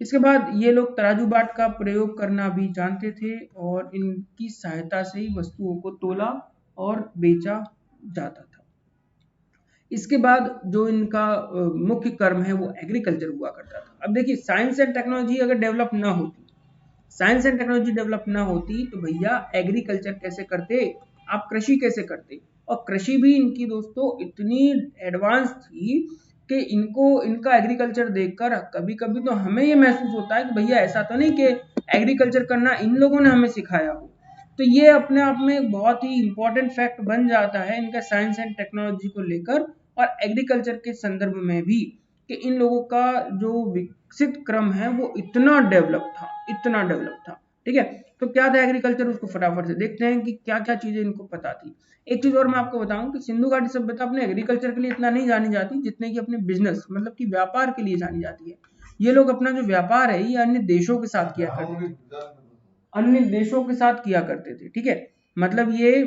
इसके बाद ये लोग तराजू बाट का प्रयोग करना भी जानते थे और इनकी सहायता से ही वस्तुओं को तोला और बेचा जाता था। इसके बाद जो इनका मुख्य कर्म है वो एग्रीकल्चर हुआ करता था। अब देखिए, साइंस एंड टेक्नोलॉजी अगर डेवलप ना होती, साइंस एंड टेक्नोलॉजी डेवलप ना होती तो भैया एग्रीकल्चर कैसे करते, आप कृषि कैसे करते। और कृषि भी इनकी दोस्तों इतनी एडवांस थी कि इनको इनका एग्रीकल्चर देखकर कभी कभी तो हमें ये महसूस होता है कि भैया ऐसा तो नहीं कि एग्रीकल्चर करना इन लोगों ने हमें सिखाया हो। तो ये अपने आप में एक बहुत ही इंपॉर्टेंट फैक्ट बन जाता है इनका साइंस एंड टेक्नोलॉजी को लेकर और एग्रीकल्चर के संदर्भ में भी, कि इन लोगों का जो विकसित क्रम है वो इतना डेवलप था, इतना डेवलप था। ठीक है, तो क्या था एग्रीकल्चर, उसको फटाफट से देखते हैं कि क्या क्या चीजें इनको पता थी। एक चीज और मैं आपको बताऊं कि सिंधु घाटी सभ्यता अपने एग्रीकल्चर के लिए इतना नहीं जानी जाती जितने की अपने बिजनेस, मतलब कि व्यापार के लिए जानी जाती है। ये लोग अपना जो व्यापार है ये अन्य देशों के साथ किया करते थे, अन्य देशों के साथ किया करते थे। ठीक है, मतलब ये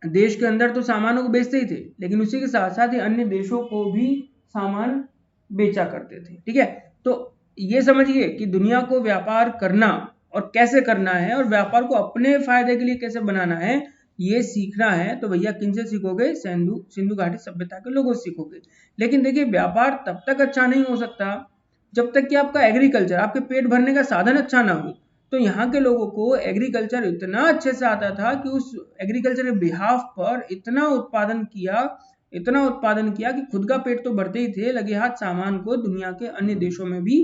देश के अंदर तो सामानों को बेचते ही थे, लेकिन उसी के साथ साथ ये अन्य देशों को भी सामान बेचा करते थे। ठीक है, तो ये समझिए कि दुनिया को व्यापार करना और कैसे करना है और व्यापार को अपने फायदे के लिए कैसे बनाना है, ये सीखना है तो भैया किन से सीखोगे, सिंधु घाटी सभ्यता के लोगों से सीखोगे। लेकिन देखिए, व्यापार तब तक अच्छा नहीं हो सकता जब तक कि आपका एग्रीकल्चर, आपके पेट भरने का साधन अच्छा ना हो। तो यहाँ के लोगों को एग्रीकल्चर इतना अच्छे से आता था कि उस एग्रीकल्चर के बिहाफ पर इतना उत्पादन किया कि खुद का पेट तो भरते ही थे, लगे हाथ सामान को दुनिया के अन्य देशों में भी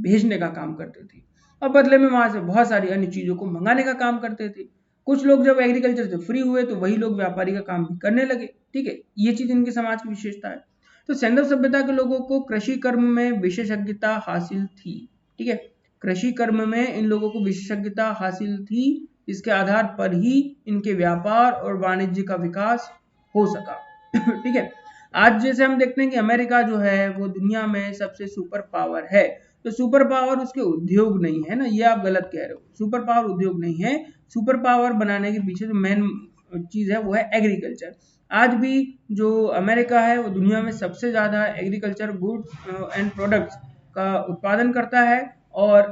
भेजने का काम करते थे और बदले में वहां से बहुत सारी अन्य चीजों को मंगाने का काम करते थे। कुछ लोग जब एग्रीकल्चर से फ्री हुए तो वही लोग व्यापारी का काम भी करने लगे। ठीक है, ये चीज इनके समाज की विशेषता है। तो सैंधव सभ्यता के लोगों को कृषि कर्म में विशेषज्ञता हासिल थी। ठीक है, कृषि कर्म में इन लोगों को विशेषज्ञता हासिल थी, इसके आधार पर ही इनके व्यापार और वाणिज्य का विकास हो सका। ठीक है, आज जैसे हम देखते हैं कि अमेरिका जो है वो दुनिया में सबसे सुपर पावर है, तो सुपर पावर उसके उद्योग नहीं है ना, ये आप गलत कह रहे हो। सुपर पावर उद्योग नहीं है, सुपर पावर बनाने के पीछे जो मेन चीज है वो है एग्रीकल्चर। आज भी जो अमेरिका है वो दुनिया में सबसे ज्यादा एग्रीकल्चर गुड्स एंड प्रोडक्ट्स का उत्पादन करता है और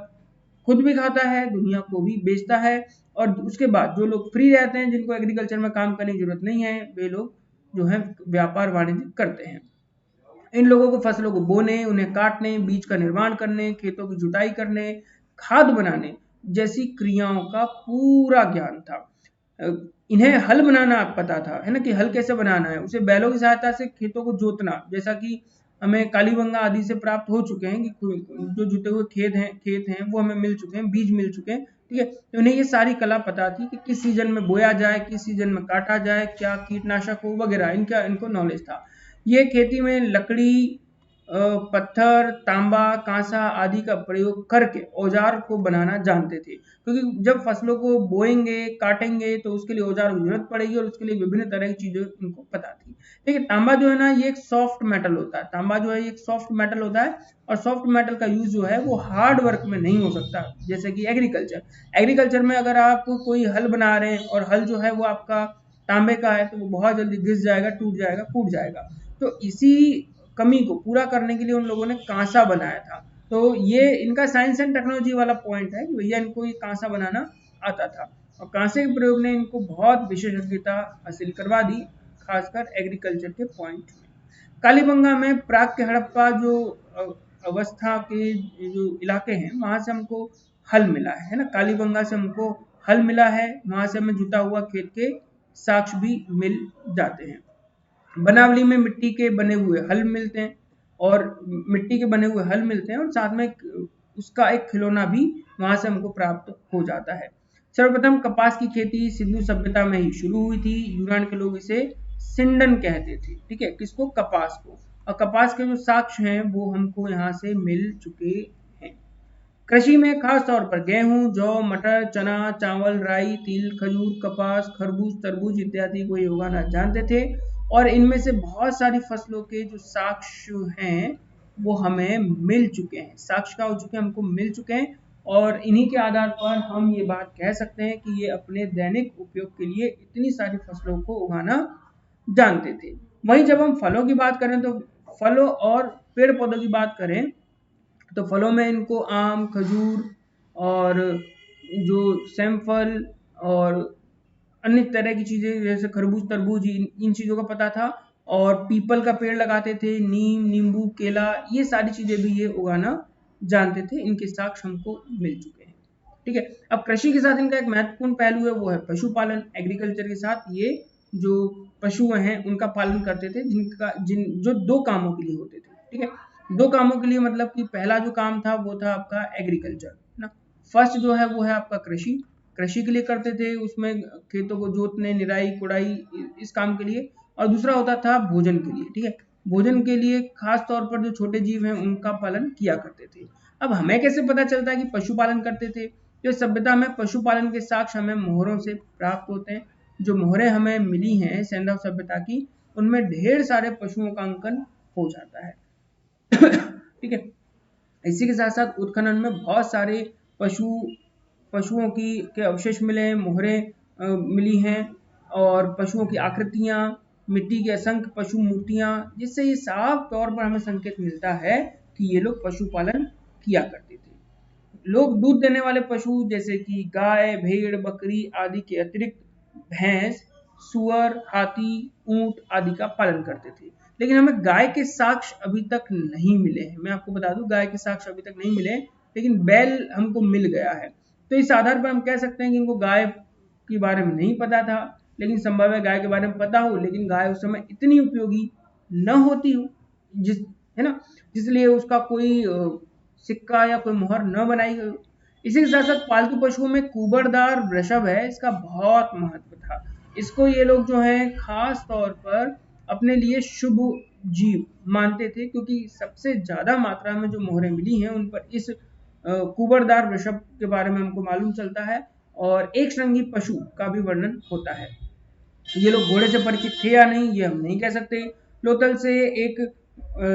खुद भी खाता है, दुनिया को भी बेचता है। और उसके बाद जो लोग फ्री रहते हैं, जिनको एग्रीकल्चर में काम करने की जरूरत नहीं है, वे लोग जो है व्यापार वाणिज्य करते हैं। इन लोगों को फसलों को बोने, उन्हें काटने, बीज का निर्माण करने, खेतों की जुताई करने, खाद बनाने जैसी क्रियाओं का पूरा ज्ञान था। इन्हें हल बनाना पता था, है ना, कि हल कैसे बनाना है, उसे बैलों की सहायता से खेतों को जोतना, जैसा कि हमें कालीबंगा आदि से प्राप्त हो चुके हैं कि जो जुते हुए खेत हैं वो हमें मिल चुके हैं, बीज मिल चुके हैं, ठीक है। तो उन्हें ये सारी कला पता थी कि किस सीजन में बोया जाए, किस सीजन में काटा जाए, क्या कीटनाशक हो वगैरह, इनको नॉलेज था। ये खेती में लकड़ी, पत्थर, तांबा, कांसा आदि का प्रयोग करके औजार को बनाना जानते थे, क्योंकि जब फसलों को बोएंगे, काटेंगे तो उसके लिए औजार की जरूरत पड़ेगी और उसके लिए विभिन्न तरह की चीजें इनको पता थी। देखिए तांबा जो है ना, ये एक सॉफ्ट मेटल होता है। तांबा जो है ये एक सॉफ्ट मेटल होता है, और सॉफ्ट मेटल का यूज जो है वो हार्ड वर्क में नहीं हो सकता, जैसे कि एग्रीकल्चर में अगर आप कोई हल बना रहे हैं और हल जो है वो आपका तांबे का है, तो वो बहुत जल्दी घिस जाएगा, टूट जाएगा, फूट जाएगा। तो इसी कमी को पूरा करने के लिए उन लोगों ने कांसा बनाया था। तो ये इनका साइंस एंड टेक्नोलॉजी वाला पॉइंट है कि भैया इनको ये कांसा बनाना आता था, और कांसे के प्रयोग ने इनको बहुत विशेषज्ञता हासिल करवा दी, खासकर एग्रीकल्चर के पॉइंट में। कालीबंगा में प्राग के हड़प्पा जो अवस्था के जो इलाके हैं, वहां से हमको हल मिला है ना, कालीबंगा से हमको हल मिला है, वहां से हमें जुता हुआ खेत के साक्ष्य भी मिल जाते हैं। बनावली में मिट्टी के बने हुए हल मिलते हैं, और साथ में उसका एक खिलौना भी वहां से हमको प्राप्त हो जाता है। सर्वप्रथम कपास की खेती सिंधु सभ्यता में ही शुरू हुई थी। यूनान के लोग इसे सिंडन कहते थे, ठीक है, किसको, कपास को। और कपास के जो साक्ष्य हैं वो हमको यहाँ से मिल चुके हैं। कृषि में खास तौर पर गेहूं, जौ, मटर, चना, चावल, राई, तिल, खजूर, कपास, खरबूज, तरबूज इत्यादि को ये उगाना जानते थे, और इनमें से बहुत सारी फसलों के जो साक्ष्य हैं वो हमें मिल चुके हैं, साक्ष्य का हो चुके हैं, हमको मिल चुके हैं, और इन्हीं के आधार पर हम ये बात कह सकते हैं कि ये अपने दैनिक उपयोग के लिए इतनी सारी फसलों को उगाना जानते थे। वहीं जब हम फलों की बात करें, तो फलों और पेड़ पौधों की बात करें, तो फलों में इनको आम, खजूर, और जो सेमफल और अन्य तरह की चीजें जैसे खरबूज, तरबूज, इन चीजों का पता था। और पीपल का पेड़ लगाते थे, नीम, नींबू, केला, ये सारी चीजें भी ये उगाना जानते थे। इनके साक्ष्य हमको मिल चुके हैं, ठीक है। अब कृषि के साथ इनका एक महत्वपूर्ण पहलू है, वो है पशुपालन। एग्रीकल्चर के साथ ये जो पशु हैं उनका पालन करते थे, जो दो कामों के लिए होते थे, ठीक है। दो कामों के लिए मतलब कि पहला जो काम था वो था आपका एग्रीकल्चर ना। फर्स्ट जो है वो है आपका कृषि के लिए करते थे, उसमें खेतों को जोतने, निराई, कुड़ाई, इस काम के लिए। और दूसरा होता था भोजन के लिए, ठीक है। भोजन के लिए खास तौर पर जो छोटे जीव हैं उनका पालन किया करते थे। अब हमें कैसे पता चलता है कि पशुपालन करते थे? जो सभ्यता में पशुपालन के साक्ष्य हमें मोहरों से प्राप्त होते हैं। जो मोहरें हमें मिली हैं सैंधव सभ्यता की, उनमें ढेर सारे पशुओं का अंकन हो जाता है ठीक है। इसी के साथ साथ उत्खनन में बहुत सारे पशुओं के अवशेष मिले हैं, मोहरें मिली हैं, और पशुओं की आकृतियां, मिट्टी के असंख्य पशु मूर्तियां, जिससे ये साफ तौर पर हमें संकेत मिलता है कि ये लोग पशुपालन किया करते थे। लोग दूध देने वाले पशु जैसे कि गाय, भेड़, बकरी आदि के अतिरिक्त भैंस, सुअर, हाथी, ऊंट आदि का पालन करते थे। लेकिन हमें गाय के साक्ष्य अभी तक नहीं मिले हैं। मैं आपको बता दूं, गाय के साक्ष्य अभी तक नहीं मिले, लेकिन बैल हमको मिल गया है। तो इस आधार पर हम कह सकते हैं कि इनको गाय के बारे में नहीं पता था, लेकिन संभव है गाय के बारे में पता हो, लेकिन गाय उस समय इतनी उपयोगी न होती हो, जिस है ना, जिसलिए उसका कोई सिक्का या कोई मोहर न बनाई गई। इसी के साथ साथ पालतू पशुओं में कुबड़दार वृषभ है, इसका बहुत महत्व था। इसको ये लोग जो है खास तौर पर अपने लिए शुभ जीव मानते थे, क्योंकि सबसे ज्यादा मात्रा में जो मोहरें मिली हैं उन पर इस कुबड़दार वृषभ के बारे में हमको मालूम चलता है, और एक श्रृंगी पशु का भी वर्णन होता है। ये लोग घोड़े से परिचित थे या नहीं, ये हम नहीं कह सकते। लोथल से एक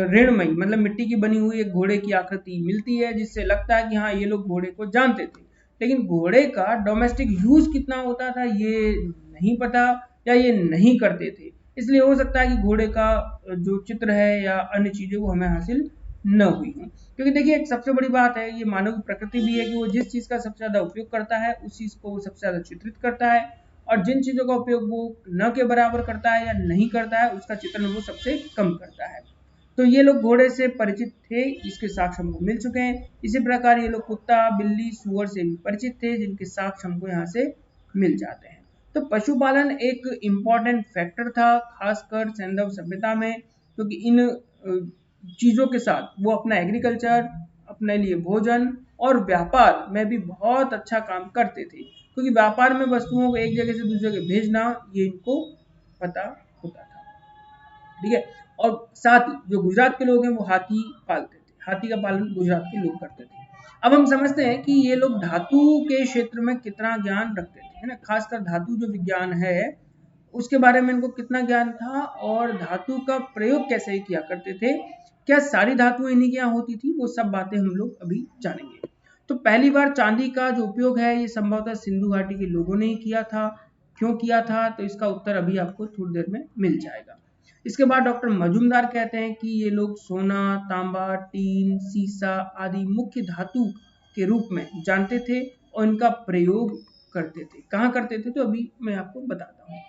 ऋणमयी मतलब मिट्टी की बनी हुई एक घोड़े की आकृति मिलती है, जिससे लगता है कि हाँ ये लोग घोड़े को जानते थे। लेकिन घोड़े का डोमेस्टिक यूज कितना होता था ये नहीं पता, या ये नहीं करते थे। इसलिए हो सकता है कि घोड़े का जो चित्र है या अन्य चीजें वो हमें हासिल न हुई हो। क्योंकि देखिए एक सबसे बड़ी बात है, ये मानव की प्रकृति भी है कि वो जिस चीज का सबसे ज्यादा उपयोग करता है उस चीज को वो सबसे ज्यादा चित्रित करता है, और जिन चीजों का उपयोग वो न के बराबर करता है या नहीं करता है उसका चित्रण वो सबसे कम करता है। तो ये लोग घोड़े से परिचित थे, इसके साक्ष्य हमको मिल चुके हैं। इसी प्रकार ये लोग कुत्ता, बिल्ली, सुअर से भी परिचित थे, जिनके साक्ष्य हमको यहाँ से मिल जाते हैं। तो पशुपालन एक इम्पॉर्टेंट फैक्टर था, खासकर सैंधव सभ्यता में, क्योंकि इन चीज़ों के साथ वो अपना एग्रीकल्चर, अपने लिए भोजन और व्यापार में भी बहुत अच्छा काम करते थे, क्योंकि व्यापार में वस्तुओं को एक जगह से दूसरी जगह भेजना ये इनको पता होता था। ठीक है, और साथ ही जो गुजरात के लोग हैं वो हाथी पालते थे, हाथी का पालन गुजरात के लोग करते थे। अब हम समझते हैं कि ये लोग धातु के क्षेत्र में कितना ज्ञान रखते थे, है ना, खासकर धातु जो विज्ञान है उसके बारे में इनको कितना ज्ञान था और धातु का प्रयोग कैसे किया करते थे, क्या सारी धातुएं इन्हीं के यहाँ होती थी, वो सब बातें हम लोग अभी जानेंगे। तो पहली बार चांदी का जो उपयोग है ये संभवतः सिंधु घाटी के लोगों ने ही किया था। क्यों किया था, तो इसका उत्तर अभी आपको थोड़ी देर में मिल जाएगा। इसके बाद डॉक्टर मजूमदार कहते हैं कि ये लोग सोना, तांबा, टीन, सीसा आदि मुख्य धातु के रूप में जानते थे और इनका प्रयोग करते थे। कहाँ करते थे, तो अभी मैं आपको बताता हूँ।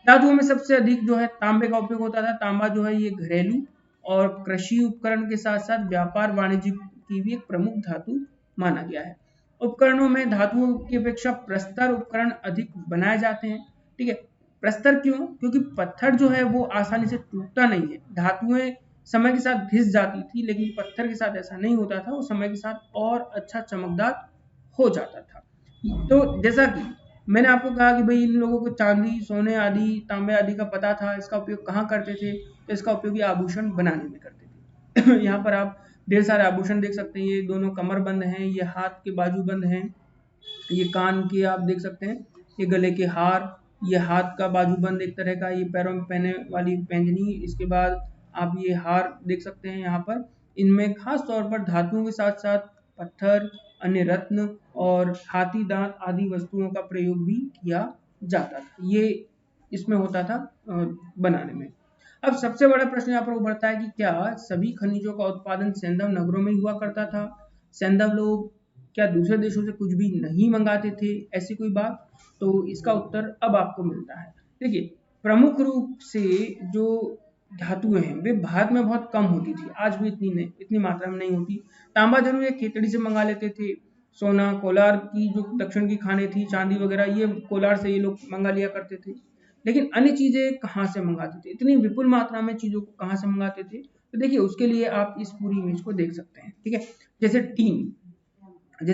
धातुओं में सबसे अधिक जो है तांबे का उपयोग होता था। तांबा जो है ये घरेलू और कृषि उपकरण के साथ साथ व्यापार वाणिज्य की भी एक प्रमुख धातु माना गया है। उपकरणों में धातुओं की अपेक्षा प्रस्तर उपकरण अधिक बनाए जाते हैं। ठीक है, प्रस्तर क्यों, क्योंकि पत्थर जो है वो आसानी से टूटता नहीं है। धातुएं समय के साथ घिस जाती थी, लेकिन पत्थर के साथ ऐसा नहीं होता था, वो समय के साथ और अच्छा चमकदार हो जाता था। तो जैसा कि मैंने आपको कहा कि भाई इन लोगों को चांदी, सोने आदि, तांबे आदि का पता था, इसका उपयोग कहाँ करते थे, तो इसका उपयोग ये आभूषण बनाने में करते थे। यहाँ पर आप ढेर सारे आभूषण देख सकते हैं। ये दोनों कमरबंद हैं, ये हाथ के बाजूबंद हैं, ये कान के आप देख सकते हैं, ये गले के हार, ये हाथ का बाजूबंद एक तरह का, ये पैरों में पहने वाली पैंजनी, इसके बाद आप ये हार देख सकते हैं यहाँ पर। इनमें खास तौर पर धातुओं के साथ साथ पत्थर, अन्य रत्न और हाथी दांत आदि वस्तुओं का प्रयोग भी किया जाता था। ये इसमें होता था बनाने में। अब सबसे बड़ा प्रश्न यहाँ पर उभरता है कि क्या सभी खनिजों का उत्पादन सैंधव नगरों में हुआ करता था? सैंधव लोग क्या दूसरे देशों से कुछ भी नहीं मंगाते थे, ऐसी कोई बात? तो इसका उत्तर अब आपको मिलता है। देखिए, प्रमुख रूप से जो धातुएं हैं वे भारत में बहुत कम होती थी, आज भी इतनी मात्रा में नहीं होती। तांबा जरूर एक खेतड़ी से मंगा लेते थे। सोना, कोलार की जो दक्षिण की खानें थी, चांदी वगैरह ये कोलार से ये लोग मंगा लिया करते थे। लेकिन अन्य चीजें कहाँ से मंगाते थे, इतनी विपुल मात्रा में चीजों को कहाँ से मंगाते थे? तो देखिए, उसके लिए आप इस पूरी इमेज को देख सकते हैं। ठीक है, जैसे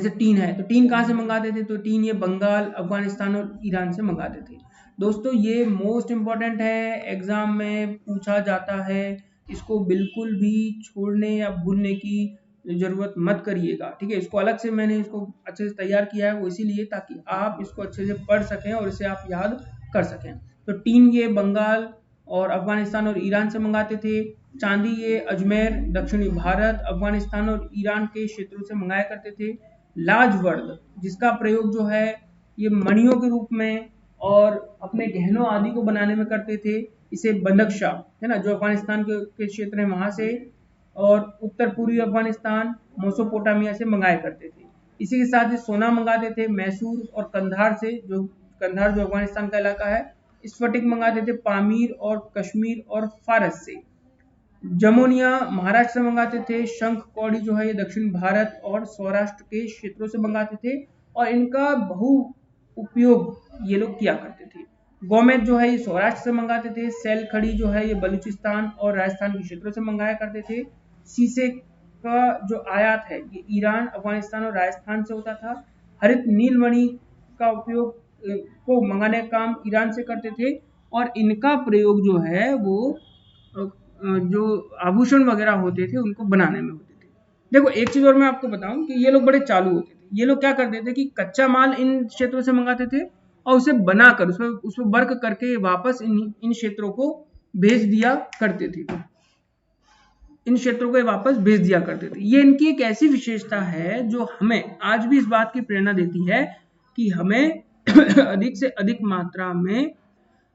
टीन है, तो टीन कहाँ से मंगाते थे? तो टीन ये बंगाल, अफगानिस्तान और ईरान से मंगाते थे। दोस्तों ये मोस्ट इम्पॉर्टेंट है, एग्जाम में पूछा जाता है, इसको बिल्कुल भी छोड़ने या भूलने की जरूरत मत करिएगा। ठीक है, इसको अलग से मैंने इसको अच्छे से तैयार किया है, वो इसीलिए ताकि आप इसको अच्छे से पढ़ सकें और इसे आप याद कर सकें। तो टीन ये बंगाल और अफगानिस्तान और ईरान से मंगाते थे। चांदी ये अजमेर, दक्षिणी भारत, अफगानिस्तान और ईरान के क्षेत्रों से मंगाया करते थे। लाजवर्द, जिसका प्रयोग जो है ये मणियों के रूप में और अपने गहनों आदि को बनाने में करते थे। इसे बदख्शा, है ना, जो अफगानिस्तान के क्षेत्र है वहां से और उत्तर पूर्वी अफगानिस्तान, मेसोपोटामिया से मंगाया करते थे। इसी के साथ ही सोना मंगाते थे मैसूर और कंधार से, जो कंधार जो अफगानिस्तान का इलाका है। स्फटिक मंगाते थे पामीर और कश्मीर और फारस से। जमोनिया महाराष्ट्र से मंगाते थे। शंख कौड़ी जो है ये दक्षिण भारत और सौराष्ट्र के क्षेत्रों से मंगाते थे और इनका बहु उपयोग ये लोग किया करते थे। गोमेद जो है ये सौराष्ट्र से मंगाते थे। सैल खड़ी जो है ये बलूचिस्तान और राजस्थान के क्षेत्रों से मंगाया करते थे। शीशे का जो आयात है ये ईरान, अफगानिस्तान और राजस्थान से होता था। हरित नीलमणि का उपयोग को मंगाने का काम ईरान से करते थे और इनका प्रयोग जो है वो जो आभूषण वगैरह होते थे उनको बनाने में होते थे। देखो एक चीज और मैं आपको बताऊं कि ये लोग बड़े चालू होते थे। ये लोग क्या करते थे कि कच्चा माल इन क्षेत्रों से मंगाते थे और उसे बनाकर उसमें वर्क करके वापस इन क्षेत्रों को भेज दिया करते थे। इन क्षेत्रों को वापस भेज दिया करते थे। ये इनकी एक ऐसी विशेषता है जो हमें आज भी इस बात की प्रेरणा देती है कि हमें अधिक से अधिक मात्रा में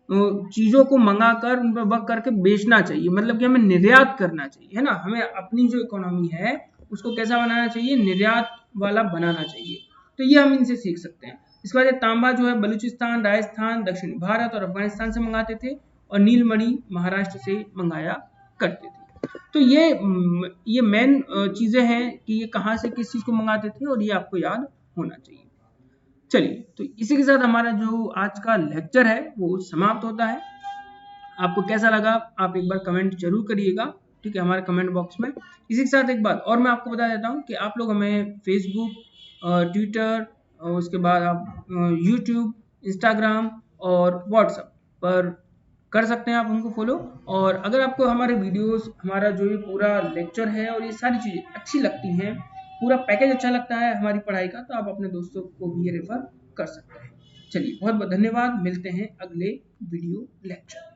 चीजों को मंगाकर उन पर वर्क करके बेचना चाहिए, मतलब कि हमें निर्यात करना चाहिए, है ना। हमें अपनी जो इकोनॉमी है उसको कैसा बनाना चाहिए, निर्यात वाला बनाना चाहिए। तो ये हम इनसे सीख सकते हैं। इसके बाद तांबा जो है बलूचिस्तान, राजस्थान, दक्षिण भारत और अफगानिस्तान से मंगाते थे और नीलमणि महाराष्ट्र से मंगाया करते थे। तो ये मेन चीज़ें हैं कि ये कहाँ से किस चीज़ को मंगाते थे और ये आपको याद होना चाहिए। चलिए, तो इसी के साथ हमारा जो आज का लेक्चर है वो समाप्त होता है। आपको कैसा लगा आप एक बार कमेंट जरूर करिएगा, ठीक है, हमारे कमेंट बॉक्स में। इसी के साथ एक बात और मैं आपको बता देता हूँ कि आप लोग हमें फेसबुक, ट्विटर, उसके बाद आप यूट्यूब, इंस्टाग्राम और व्हाट्सएप पर कर सकते हैं आप हमको फॉलो। और अगर आपको हमारे वीडियोस, हमारा जो ये पूरा लेक्चर है और ये सारी चीज़ें अच्छी लगती हैं, पूरा पैकेज अच्छा लगता है हमारी पढ़ाई का, तो आप अपने दोस्तों को भी ये रेफर कर सकते हैं। चलिए, बहुत बहुत धन्यवाद, मिलते हैं अगले वीडियो लेक्चर।